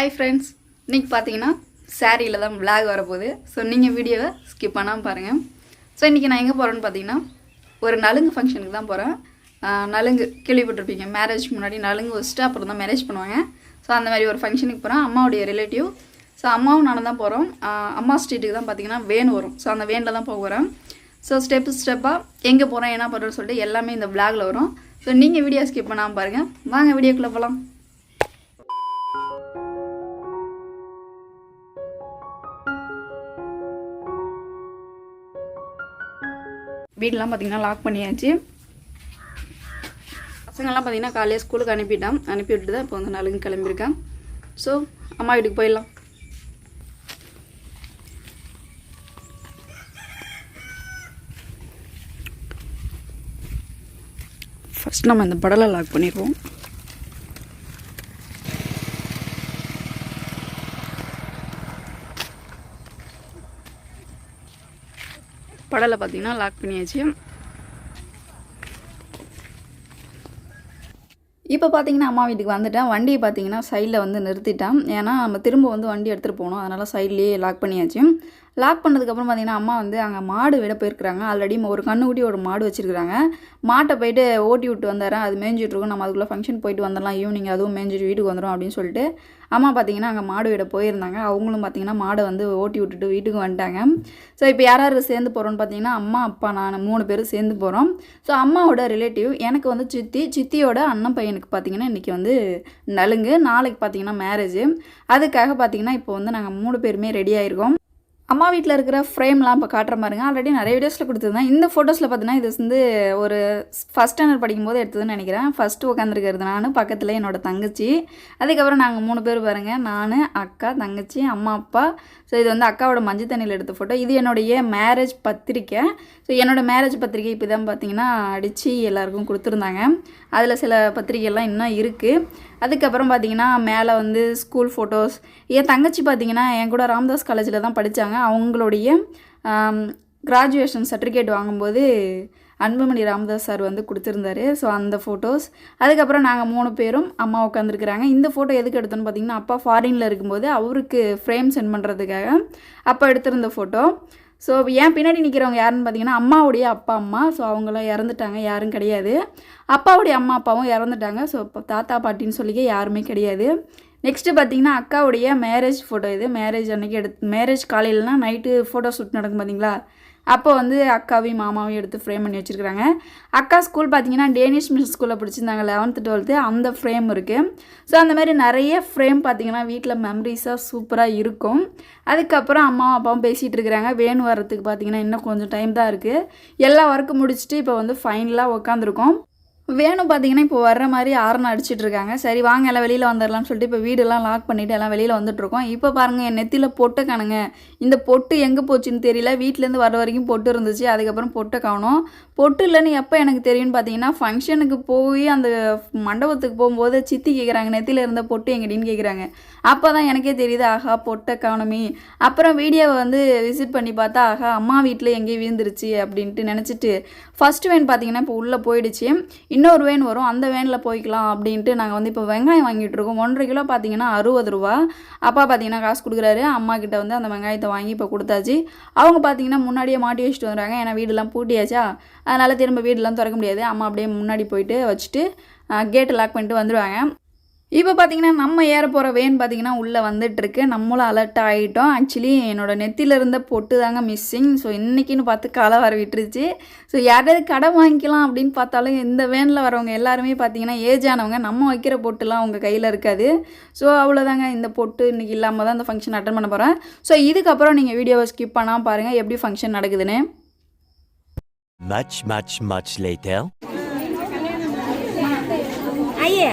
Hi friends, இன்றைக்கி பார்த்தீங்கன்னா சாரியில் தான் விளாக் வரப்போகுது. ஸோ நீங்கள் வீடியோவை ஸ்கிப் பண்ணாமல் பாருங்கள். ஸோ இன்றைக்கி நான் எங்கே போகிறேன்னு பார்த்தீங்கன்னா ஒரு நலுங்கு ஃபங்க்ஷனுக்கு தான் போகிறேன். நலுங்கு கேள்விப்பட்டிருப்பீங்க, மேரேஜ்க்கு முன்னாடி நலுங்கு வச்சுட்டு அப்புறம் தான் மேரேஜ் பண்ணுவாங்க. ஸோ அந்த மாதிரி ஒரு ஃபங்க்ஷனுக்கு போகிறேன், அம்மாவுடைய ரிலேட்டிவ். ஸோ அம்மாவும் நானும் தான் போகிறோம். அம்மா ஸ்ட்ரீட்டுக்கு தான் பார்த்தீங்கன்னா வேன் வரும். ஸோ அந்த வேனில் தான் போக போகிறேன். ஸோ ஸ்டெப்பாக எங்கே போகிறேன் என்ன பண்ணுறேன்னு சொல்லிட்டு எல்லாமே இந்த விளாகில் வரும். ஸோ நீங்கள் வீடியோ ஸ்கிப் பண்ணாமல் பாருங்கள். வாங்க வீடியோக்குள்ளே போகலாம். வீடெலாம் பார்த்திங்கன்னா லாக் பண்ணியாச்சு. பசங்கள்லாம் பார்த்திங்கன்னா காலையில் ஸ்கூலுக்கு அனுப்பி விட்டு தான் இப்போ வந்து நலுங்கு கிளம்பியிருக்கேன். ஸோ அம்மா வீட்டுக்கு போயிடலாம். ஃபஸ்ட் நம்ம இந்த படலை லாக் பண்ணிடுவோம். படலை பார்த்திங்கன்னா லாக் பண்ணியாச்சு. இப்போ பார்த்தீங்கன்னா அம்மா வீட்டுக்கு வந்துட்டேன். வண்டியை பார்த்தீங்கன்னா சைடில் வந்து நிறுத்திட்டேன். ஏன்னா நம்ம திரும்ப வந்து வண்டி எடுத்துகிட்டு போகணும், அதனால் சைட்லேயே லாக் பண்ணியாச்சு. லாக் பண்ணதுக்கப்புறம் பார்த்திங்கன்னா அம்மா வந்து அங்கே மாடு விட போயிருக்கிறாங்க. ஆல்ரெடி ஒரு கண்ணுக்குட்டி ஒரு மாடு வச்சுருக்குறாங்க. மாட்டை போயிட்டு ஓட்டி விட்டு வந்தாரேன், அது மேய்ஞ்சிட்ருக்கும். நம்ம அதுக்குள்ளே ஃபங்க்ஷன் போயிட்டு வந்துடலாம், ஈவினிங் அதுவும் மேய்ஞ்சிட்டு வீட்டுக்கு வந்துடும் அப்படின்னு சொல்லிட்டு அம்மா பார்த்திங்கன்னா அங்கே மாடு விட போயிருந்தாங்க. அவங்களும் பார்த்திங்கன்னா மாடை வந்து ஓட்டி விட்டுட்டு வீட்டுக்கு வந்துட்டாங்க. ஸோ இப்போ யார் சேர்ந்து போகிறோன்னு பார்த்தீங்கன்னா அம்மா, அப்பா, நான் 3 பேரும் சேர்ந்து போகிறோம். ஸோ அம்மாவோட ரிலேட்டிவ் எனக்கு வந்து சித்தியோட அண்ணன் பையனுக்கு பார்த்திங்கன்னா இன்றைக்கி வந்து நலுங்கு, நாளைக்கு பார்த்திங்கன்னா மேரேஜு. அதுக்காக பார்த்திங்கன்னா இப்போ வந்து நாங்கள் 3 பேருமே ரெடி ஆகிருக்கோம். அம்மா வீட்டில் இருக்கிற ஃப்ரேம்லாம் இப்போ காட்டுற மாதிரிங்க. ஆல்ரெடி நிறைய வீடியோஸில் கொடுத்துருந்தேன். இந்த ஃபோட்டோஸில் பார்த்தீங்கன்னா இது வந்து ஒரு ஃபஸ்ட் ஸ்டாண்டர்ட் படிக்கும்போது எடுத்ததுன்னு நினைக்கிறேன். ஃபஸ்ட்டு உட்காந்துருக்கிறது நான், பக்கத்தில் என்னோடய தங்கச்சி. அதுக்கப்புறம் நாங்கள் 3 பேர் பாருங்கள், நான், அக்கா, தங்கச்சி, அம்மா, அப்பா. ஸோ இது வந்து அக்காவோட மஞ்சள் தண்ணியில் எடுத்த ஃபோட்டோ. இது என்னுடைய மேரேஜ் பத்திரிக்கை. ஸோ என்னோடய மேரேஜ் பத்திரிக்கை இப்போ தான் பார்த்தீங்கன்னா அடித்து எல்லாருக்கும் கொடுத்துருந்தாங்க. அதில் சில பத்திரிக்கைலாம் இன்னும் இருக்குது. அதுக்கப்புறம் பார்த்திங்கன்னா மேலே வந்து ஸ்கூல் ஃபோட்டோஸ். என் தங்கச்சி பார்த்திங்கன்னா என் கூட ராமதாஸ் காலேஜில் தான் படித்தாங்க. அவங்களுடைய கிராஜுவேஷன் சர்டிஃபிகேட் வாங்கும்போது அன்புமணி ராமதாஸ் சார் வந்து கொடுத்துருந்தாரு. ஸோ அந்த ஃபோட்டோஸ். அதுக்கப்புறம் நாங்கள் 3 பேரும் அம்மா உட்காந்துருக்குறாங்க. இந்த ஃபோட்டோ எதுக்கு எடுத்தோன்னு பார்த்திங்கன்னா அப்பா ஃபாரினில் இருக்கும்போது அவருக்கு ஃப்ரேம் சென்ட் பண்ணுறதுக்காக அப்போ எடுத்திருந்த ஃபோட்டோ. ஸோ ஏன் பின்னாடி நிற்கிறவங்க யாருன்னு பார்த்தீங்கன்னா அம்மாவுடைய அப்பா அம்மா. ஸோ அவங்களாம் இறந்துட்டாங்க, யாரும் கிடையாது. அப்பாவுடைய அம்மா அப்பாவும் இறந்துட்டாங்க. ஸோ இப்போ தாத்தா பாட்டின்னு சொல்லிக்க யாருமே கிடையாது. நெக்ஸ்ட்டு பார்த்திங்கன்னா அக்காவுடைய மேரேஜ் ஃபோட்டோ. இது மேரேஜ் அன்றைக்கி மேரேஜ் காலையிலனா நைட்டு ஃபோட்டோ ஷூட் நடக்கும் பார்த்தீங்களா, அப்போ வந்து அக்காவையும் மாமாவையும் எடுத்து ஃப்ரேம் பண்ணி வச்சுருக்குறாங்க. அக்கா ஸ்கூல் பார்த்திங்கன்னா டேனிஷ் மிஷன் ஸ்கூலில் படிச்சிருந்தாங்க 11th 12th, அந்த ஃப்ரேம் இருக்குது. ஸோ அந்த மாதிரி நிறைய ஃப்ரேம் பார்த்திங்கன்னா வீட்டில் மெமரிஸாக சூப்பராக இருக்கும். அதுக்கப்புறம் அம்மாவும் அப்பாவும் பேசிகிட்டு இருக்கிறாங்க. வேணும் வரத்துக்கு பார்த்திங்கன்னா இன்னும் கொஞ்சம் டைம் தான் இருக்குது. எல்லா ஒர்க்கும் முடிச்சுட்டு இப்போ வந்து ஃபைனலாக உட்காந்துருக்கோம். வேணும் பார்த்திங்கன்னா இப்போ வர்ற மாதிரி ஆரன் அடிச்சிட்ருக்காங்க. சரி வாங்க எல்லாம் வெளியில் வந்துடலாம்னு சொல்லிட்டு இப்போ வீடெல்லாம் லாக் பண்ணிவிட்டு எல்லாம் வெளியில் வந்துட்டுருக்கோம். இப்போ பாருங்கள் என் நெத்தியில் பொட்டை காணுங்க. இந்த பொட்டு எங்கே போச்சுன்னு தெரியல. வீட்டிலேருந்து வர வரைக்கும் பொட்டு இருந்துச்சு, அதுக்கப்புறம் பொட்டை காணும். பொட்டு இல்லைன்னு எப்போ எனக்கு தெரியும்னு பார்த்தீங்கன்னா ஃபங்க்ஷனுக்கு போய் அந்த மண்டபத்துக்கு போகும்போது சித்தி கேட்குறாங்க, நெத்தியில் இருந்த பொட்டு எங்கடின்னு கேட்குறாங்க. அப்போ தான் எனக்கே தெரியுது, ஆஹா பொட்டை காணுமே. அப்புறம் வீடியோவை வந்து விசிட் பண்ணி பார்த்தா ஆஹா அம்மா வீட்டில் எங்கேயும் விழுந்துருச்சு அப்படின்ட்டு நினச்சிட்டு ஃபஸ்ட்டு வேன் பார்த்திங்கன்னா இப்போ உள்ளே போயிடுச்சு. இன்னொரு வேன் வரும், அந்த வேனில் போய்க்கலாம் அப்படின்ட்டு நாங்கள் வந்து இப்போ வெங்காயம் வாங்கிட்டு இருக்கோம். 1.5 கிலோ பார்த்திங்கன்னா 60 ரூபா. அப்பா பார்த்திங்கன்னா காசு கொடுக்குறாரு. அம்மா கிட்ட வந்து அந்த வெங்காயத்தை வாங்கி இப்போ கொடுத்தாச்சு. அவங்க பார்த்திங்கன்னா முன்னாடியே மாட்டி வச்சுட்டு வந்துடுறாங்க. ஏன்னா வீடெல்லாம் பூட்டியாச்சா, அதனால் திரும்ப வீடெல்லாம் திறக்க முடியாது. அம்மா அப்படியே முன்னாடி போயிட்டு வச்சுட்டு கேட்டு லாக் பண்ணிட்டு வந்துடுவாங்க. இப்போ பார்த்திங்கன்னா நம்ம ஏற போகிற வேன் பார்த்திங்கன்னா உள்ளே வந்துட்டுருக்கு. நம்மளும் அலர்ட் ஆகிட்டோம். ஆக்சுவலி என்னோடய நெத்தியில் இருந்த பொட்டு தாங்க மிஸ்ஸிங். ஸோ இன்றைக்கின்னு பார்த்து களை வர விட்டுருச்சு. ஸோ யாராவது கடன் வாங்கிக்கலாம் அப்படின்னு பார்த்தாலும் இந்த வேனில் வரவங்க எல்லாருமே பார்த்திங்கன்னா ஏஜ் ஆனவங்க. நம்ம வைக்கிற பொட்டுலாம் அவங்க கையில் இருக்காது. ஸோ அவ்வளோதாங்க, இந்த பொட்டு இன்றைக்கி இல்லாமல் தான் இந்த ஃபங்க்ஷன் அட்டன் பண்ண போகிறேன். ஸோ இதுக்கப்புறம் நீங்கள் வீடியோவை ஸ்கிப் பண்ணாமல் பாருங்கள் எப்படி ஃபங்க்ஷன் நடக்குதுன்னு. Much later. ஐயா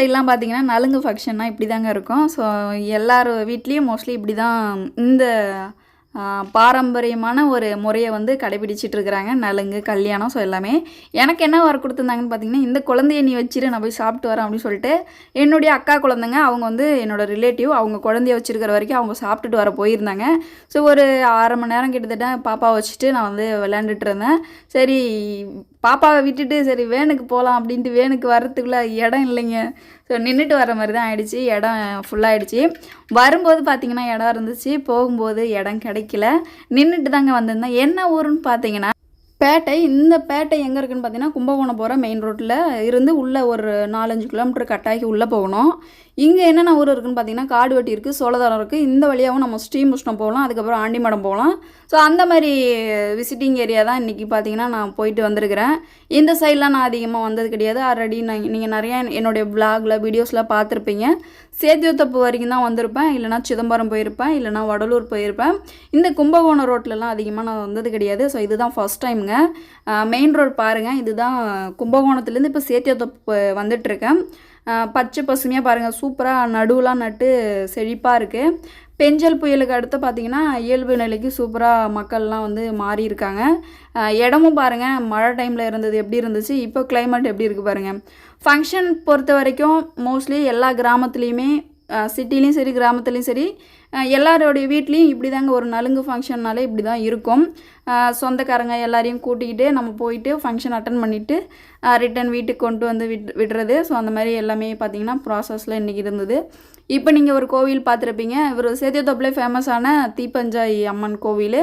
சைட்லாம் பார்த்தீங்கன்னா நலுங்கு ஃபங்க்ஷன்னா இப்படி தாங்க இருக்கும். ஸோ எல்லார் வீட்லேயும் மோஸ்ட்லி இப்படி தான் இந்த பாரம்பரியமான ஒரு முறையை வந்து கடைபிடிச்சிட்டு இருக்கிறாங்க. நலுங்கு, கல்யாணம், ஸோ எல்லாமே. எனக்கு என்ன வர கொடுத்துருந்தாங்கன்னு பார்த்தீங்கன்னா, இந்த குழந்தைய நீ வச்சிரு, நான் போய் சாப்பிட்டு வரேன் அப்படின்னு சொல்லிட்டு என்னுடைய அக்கா குழந்தைங்க, அவங்க வந்து என்னோடய ரிலேட்டிவ், அவங்க குழந்தைய வச்சிருக்கிற வரைக்கும் அவங்க சாப்பிட்டுட்டு வர போயிருந்தாங்க. ஸோ ஒரு 1/2 மணி நேரம் கிட்டத்தட்ட பாப்பாவை வச்சுட்டு நான் வந்து விளையாண்டுட்டு இருந்தேன். சரி பாப்பாவை விட்டுட்டு சரி வேனுக்கு போகலாம் அப்படின்ட்டு வேனுக்கு வர்றதுக்குள்ளே இடம் இல்லைங்க. ஸோ நின்றுட்டு வர மாதிரி தான் ஆகிடுச்சி. இடம் ஃபுல்லாகிடுச்சு. வரும்போது பார்த்திங்கன்னா இடம் இருந்துச்சு, போகும்போது இடம் கிடைக்கல. நின்றுட்டு தாங்க வந்திருந்தேன். என்ன ஊருன்னு பார்த்தீங்கன்னா பேட்டை. இந்த பேட்டை எங்கே இருக்குதுன்னு பார்த்தீங்கன்னா கும்பகோணம் போகிற மெயின் ரோட்டில் இருந்து உள்ளே ஒரு 4-5 கிலோமீட்டர் கட்டாய்க்கு உள்ளே போகணும். இங்கே என்னென்ன ஊர் இருக்குதுன்னு பார்த்தீங்கன்னா காடுவெட்டி இருக்குது, சோழதரம் இருக்குது. இந்த வழியாகவும் நம்ம ஸ்ரீமுஷ்ணம் போகலாம், அதுக்கப்புறம் ஆண்டிமடம் போகலாம். ஸோ அந்த மாதிரி விசிட்டிங் ஏரியா தான் இன்றைக்கி பார்த்தீங்கன்னா நான் போயிட்டு வந்திருக்கிறேன். இந்த சைட்லாம் நான் அதிகமாக வந்தது கிடையாது. ஆல்ரெடி நீங்கள் நிறையா என்னுடைய விளாகில் வீடியோஸில் பார்த்துருப்பீங்க. சேத்தியோத்தப்பு வரைக்கும் தான் வந்திருப்பேன், இல்லைனா சிதம்பரம் போயிருப்பேன், இல்லைனா வடலூர் போயிருப்பேன். இந்த கும்பகோணம் ரோட்லலாம் அதிகமாக நான் வந்தது கிடையாது. ஸோ இதுதான் ஃபஸ்ட் டைமுங்க. மெயின் ரோட் பாருங்கள், இதுதான் கும்பகோணத்துலேருந்து இப்போ சேத்தியோத்தப்பு வந்துட்டுருக்கேன். பச்சை பசுமையாக பாருங்கள், சூப்பராக நடுவுலாம் நட்டு செழிப்பாக இருக்குது. பெஞ்சல் புயலுக்கு அடுத்து பார்த்திங்கன்னா இயல்பு நிலைக்கு சூப்பராக மக்கள்லாம் வந்து மாறி இருக்காங்க. இடமும் பாருங்கள், மழை டைமில் இருந்தது எப்படி இருந்துச்சு, இப்போ கிளைமேட் எப்படி இருக்குது பாருங்கள். ஃபங்க்ஷன் பொறுத்த வரைக்கும் மோஸ்ட்லி எல்லா கிராமத்துலேயுமே, சிட்டிலையும் சரி கிராமத்துலேயும் சரி, எல்லாரோடைய வீட்லேயும் இப்படி தாங்க ஒரு நலுங்கு ஃபங்க்ஷன்னாலே இப்படி தான் இருக்கும். சொந்தக்காரங்க எல்லாரையும் கூட்டிக்கிட்டு நம்ம போயிட்டு ஃபங்க்ஷன் அட்டன் பண்ணிவிட்டு ரிட்டன் வீட்டுக்கு கொண்டு வந்து விடுறது. ஸோ அந்த மாதிரி எல்லாமே பார்த்திங்கன்னா ப்ராசஸில் இன்றைக்கி இருந்தது. இப்போ நீங்கள் ஒரு கோவில் பார்த்துருப்பீங்க, இவர் சேத்தியோத்தப்பில் ஃபேமஸான தீப்பஞ்சாய் அம்மன் கோவில்.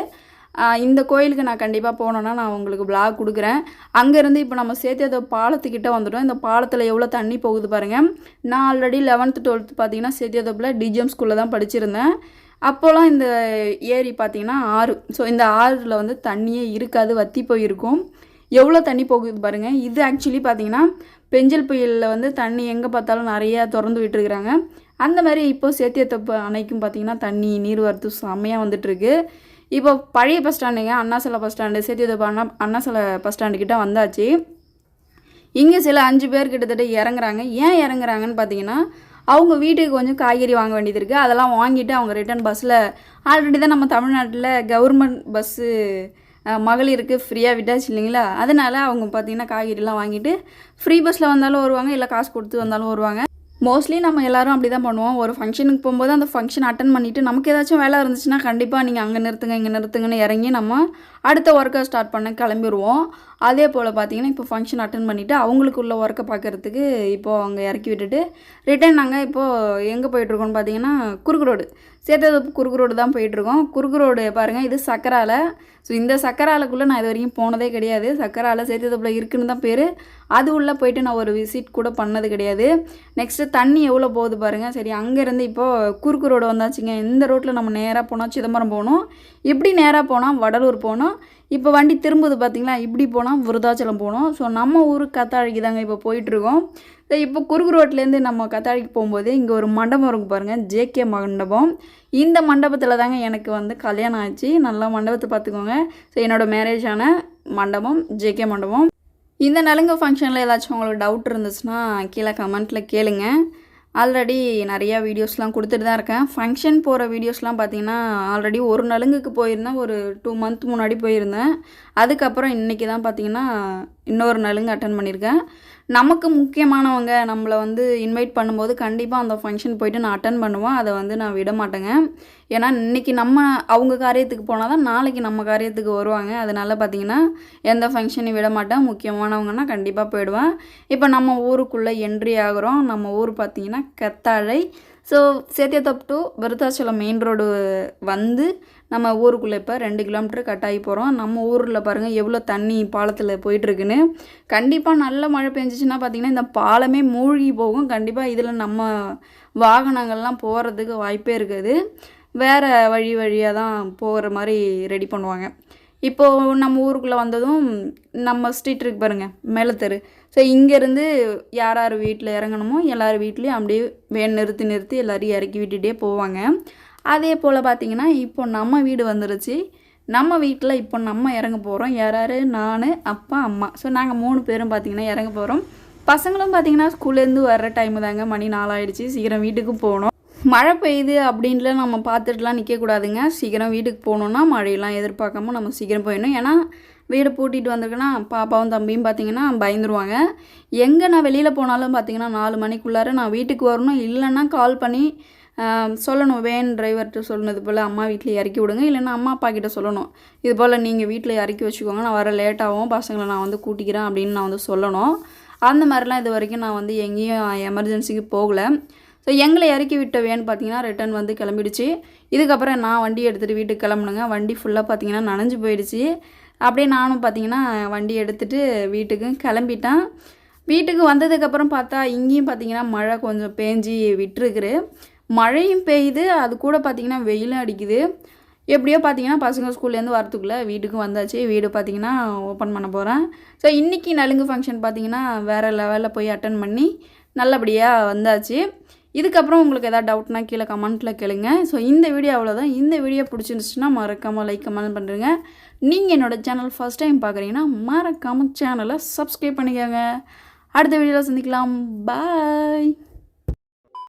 இந்த கோயிலுக்கு நான் கண்டிப்பாக போனோன்னா நான் உங்களுக்கு விளாக் கொடுக்குறேன். அங்கேருந்து இப்போ நம்ம சேத்தியோத்தப்பு பாலத்துக்கிட்ட வந்துட்டோம். இந்த பாலத்தில் எவ்வளோ தண்ணி போகுது பாருங்கள். நான் ஆல்ரெடி 11th 12th பார்த்தீங்கன்னா சேத்தியோத்தப்பில் டிஜிஎம் ஸ்கூலில் தான் படிச்சிருந்தேன். அப்போலாம் இந்த ஏரி பார்த்திங்கன்னா ஆறு. ஸோ இந்த ஆறில் வந்து தண்ணியே இருக்காது, வற்றி போயிருக்கும். எவ்வளோ தண்ணி போகுது பாருங்கள். இது ஆக்சுவலி பார்த்திங்கன்னா பெஞ்சல் புயலில் வந்து தண்ணி எங்கே பார்த்தாலும் நிறையா திறந்து விட்டுருக்குறாங்க. அந்த மாதிரி இப்போது சேத்தியோத்தப்பு அணைக்கும் பார்த்திங்கன்னா தண்ணி நீர் வரத்து செம்மையாக வந்துட்டுருக்கு. இப்போ பழைய பஸ் ஸ்டாண்டுங்க, அண்ணாசலை பஸ் ஸ்டாண்டு, சேத்தியோத்தப்பு அண்ணாசலை பஸ் ஸ்டாண்டுக்கிட்ட வந்தாச்சு. இங்கே சில 5 பேர் கிட்டத்தட்ட இறங்குறாங்க. ஏன் இறங்குறாங்கன்னு பார்த்தீங்கன்னா அவங்க வீட்டுக்கு கொஞ்சம் காய்கறி வாங்க வேண்டியது இருக்குது. அதெல்லாம் வாங்கிட்டு அவங்க ரிட்டன் பஸ்ஸில், ஆல்ரெடி தான் நம்ம தமிழ்நாட்டில் கவர்மெண்ட் பஸ்ஸு மகளிருக்கு ஃப்ரீயாக விட்டாச்சு இல்லைங்களா, அதனால் அவங்க பார்த்திங்கன்னா காய்கறிலாம் வாங்கிட்டு ஃப்ரீ பஸ்ஸில் வந்தாலும் வருவாங்க, இல்லை காசு கொடுத்து வந்தாலும் வருவாங்க. மோஸ்ட்லி நம்ம எல்லோரும் அப்படி தான் பண்ணுவோம். ஒரு ஃபங்க்ஷனுக்கு போகும்போது அந்த ஃபங்க்ஷன் அட்டன் பண்ணிவிட்டு நமக்கு ஏதாச்சும் வேலை இருந்துச்சுன்னா கண்டிப்பாக நீங்கள் அங்கே நிறுத்துங்க இங்கே நிறுத்துங்கன்னு இறங்கி நம்ம அடுத்த ஒர்க்கை ஸ்டார்ட் பண்ண கிளம்பிடுவோம். அதே போல் பார்த்திங்கன்னா இப்போ ஃபங்க்ஷன் அட்டன் பண்ணிவிட்டு அவங்களுக்கு உள்ள ஒர்க்கை பார்க்குறதுக்கு இப்போது அங்கே இறக்கி விட்டுட்டு ரிட்டன் நாங்கள் இப்போது எங்கே போயிட்டுருக்கோம்னு பார்த்தீங்கன்னா குறுக்கு ரோடு, சேத்தியோத்தப்பு குறுக்கு ரோடு தான் போயிட்டுருக்கோம். குறுக்கு ரோடு பாருங்கள், இது சக்கராலை. ஸோ இந்த சக்கராலைக்குள்ளே நான் இது வரைக்கும் போனதே கிடையாது. சக்கராலை சேத்தியோத்தப்பில் இருக்குன்னு தான் பேர். அது உள்ளே போயிட்டு நான் ஒரு விசிட் கூட பண்ணது கிடையாது. நெக்ஸ்ட்டு தண்ணி எவ்வளோ போகுது பாருங்கள். சரி, அங்கேருந்து இப்போது குறுக்கு ரோடு வந்தாச்சுங்க. இந்த ரோட்டில் நம்ம நேராக போனால் சிதம்பரம் போகணும், இப்படி நேராக போனால் வடலூர் போகணும். இப்போ வண்டி திரும்புது பார்த்திங்களா, இப்படி போனால் விருதாச்சலம் போகணும். ஸோ நம்ம ஊருக்கு கத்தாழைக்கு தாங்க இப்போ போயிட்டுருக்கோம். ஸோ இப்போ குறுக்கு ரோட்லேருந்து நம்ம கத்தாழைக்கு போகும்போது இங்கே ஒரு மண்டபம் இருக்கும் பாருங்கள், ஜேகே மண்டபம். இந்த மண்டபத்தில் தாங்க எனக்கு வந்து கல்யாணம் ஆச்சு. நல்லா மண்டபத்தை பார்த்துக்கோங்க. ஸோ என்னோடய மேரேஜான மண்டபம் ஜேகே மண்டபம். இந்த நலுங்கு ஃபங்க்ஷனில் ஏதாச்சும் உங்களுக்கு டவுட் இருந்துச்சுன்னா கீழே கமெண்ட்டில் கேளுங்க. ஆல்ரெடி நிறையா வீடியோஸ்லாம் கொடுத்துட்டு தான் இருக்கேன். ஃபங்க்ஷன் போகிற வீடியோஸ்லாம் பார்த்திங்கன்னா ஆல்ரெடி ஒரு நலுங்குக்கு போயிருந்தேன், ஒரு 2 month முன்னாடி போயிருந்தேன். அதுக்கப்புறம் இன்றைக்கி தான் பார்த்திங்கன்னா இன்னொரு நலுங்கு அட்டன் பண்ணியிருக்கேன். நமக்கு முக்கியமானவங்க நம்மளை வந்து இன்வைட் பண்ணும்போது கண்டிப்பாக அந்த ஃபங்க்ஷன் போயிட்டு நான் அட்டன் பண்ணுவேன். அதை வந்து நான் விட மாட்டேங்க. ஏன்னா இன்றைக்கி நம்ம அவங்க காரியத்துக்கு போனால் தான் நாளைக்கு நம்ம காரியத்துக்கு வருவாங்க. அதனால் பார்த்திங்கன்னா எந்த ஃபங்க்ஷனையும் விட மாட்டேன். முக்கியமானவங்கன்னா கண்டிப்பாக போயிடுவேன். இப்போ நம்ம ஊருக்குள்ளே என்ட்ரி ஆகிறோம். நம்ம ஊர் பார்த்திங்கன்னா Kathazhai. So Sethiyathoppu to Virudhachalam main road வந்து நம்ம ஊருக்குள்ளே இப்போ 2 கிலோமீட்டர் கட்டாகி போகிறோம். நம்ம ஊரில் பாருங்கள் எவ்வளோ தண்ணி பாலத்தில் போயிட்டுருக்குன்னு. கண்டிப்பாக நல்ல மழை பெஞ்சிச்சின்னா பார்த்திங்கன்னா இந்த பாலமே மூழ்கி போகும். கண்டிப்பாக இதில் நம்ம வாகனங்கள்லாம் போகிறதுக்கு வாய்ப்பே இருக்காது. வேறு வழியாக தான் போகிற மாதிரி ரெடி பண்ணுவாங்க. இப்போது நம்ம ஊருக்குள்ளே வந்ததும் நம்ம ஸ்ட்ரீட் இருக்கு பாருங்கள், மேலத்தெரு. ஸோ இங்கேருந்து யார் யார் வீட்டில் இறங்கணுமோ எல்லார் வீட்லேயும் அப்படியே வேன் நிறுத்தி எல்லோரையும் இறக்கி விட்டுட்டே போவாங்க. அதே போல் பார்த்திங்கன்னா இப்போ நம்ம வீடு வந்துருச்சு. நம்ம வீட்டில் இப்போ நம்ம இறங்க போகிறோம். யார் நான், அப்பா, அம்மா. ஸோ நாங்கள் 3 பேரும் பார்த்திங்கன்னா இறங்க போகிறோம். பசங்களும் பார்த்தீங்கன்னா ஸ்கூல்லேருந்து வர்ற டைமு தாங்க, மணி 4 ஆயிடுச்சு. சீக்கிரம் வீட்டுக்கு போகணும். மழை பெய்யுது அப்படின்ட்டுலாம் நம்ம பார்த்துட்டுலாம் நிற்கக்கூடாதுங்க. சீக்கிரம் வீட்டுக்கு போகணுன்னா மழையெல்லாம் எதிர்பார்க்காம நம்ம சீக்கிரம் போயிடணும். ஏன்னா வீடு பூட்டிட்டு வந்திருக்கேன்னா பாப்பாவும் தம்பியும் பார்த்தீங்கன்னா பயந்துருவாங்க. எங்கே நான் வெளியில் போனாலும் பார்த்தீங்கன்னா 4 மணிக்குள்ளார நான் வீட்டுக்கு வரணும். இல்லைன்னா கால் பண்ணி சொல்லணும், வேன் டிரைவர்கிட்ட சொன்னது போல் அம்மா வீட்டில் இறக்கி விடுங்க, இல்லைன்னா அம்மா அப்பா கிட்ட சொல்லணும், இது போல் நீங்கள் வீட்டில் இறக்கி வச்சுக்கோங்க, நான் வர லேட்டாகவும் பசங்களை நான் வந்து கூட்டிக்கிறேன் அப்படின்னு நான் வந்து சொல்லணும். அந்த மாதிரிலாம் இது வரைக்கும் நான் வந்து எங்கேயும் எமர்ஜென்சிக்கு போகலை. ஸோ எங்களை இறக்கி விட்ட வேன் பார்த்தீங்கன்னா ரிட்டன் வந்து கிளம்பிடுச்சு. இதுக்கப்புறம் நான் வண்டி எடுத்துகிட்டு வீட்டுக்கு கிளம்புனுங்க. வண்டி ஃபுல்லாக பார்த்தீங்கன்னா நனைஞ்சு போயிடுச்சு. அப்படியே நானும் பார்த்தீங்கன்னா வண்டி எடுத்துகிட்டு வீட்டுக்கு கிளம்பிட்டேன். வீட்டுக்கு வந்ததுக்கப்புறம் பார்த்தா இங்கேயும் பார்த்தீங்கன்னா மழை கொஞ்சம் பேஞ்சி விட்டுருக்குது. மழையும் பெய்யுது, அது கூட பார்த்தீங்கன்னா வெயிலும் அடிக்குது. எப்படியோ பார்த்தீங்கன்னா பசங்க ஸ்கூல்லேருந்து வரத்துக்குள்ளே வீட்டுக்கு வந்தாச்சு. வீடு பார்த்தீங்கன்னா ஓப்பன் பண்ண போகிறேன். ஸோ இன்றைக்கி நலுங்கு ஃபங்க்ஷன் பார்த்தீங்கன்னா வேறு லெவலில் போய் அட்டன் பண்ணி நல்லபடியாக வந்தாச்சு. இதுக்கப்புறம் உங்களுக்கு எதாவது டவுட்னா கீழே கமெண்ட்டில் கேளுங்க. ஸோ இந்த வீடியோ அவ்வளோதான். இந்த வீடியோ பிடிச்சிருந்துச்சுன்னா மறக்காமல் லைக் கமெண்ட் பண்ணுறேங்க. நீங்கள் என்னோடய சேனல் ஃபஸ்ட் டைம் பார்க்குறீங்கன்னா மறக்காமல் சேனலை சப்ஸ்கிரைப் பண்ணிக்கோங்க. அடுத்த வீடியோவில் சந்திக்கலாம். பாய்.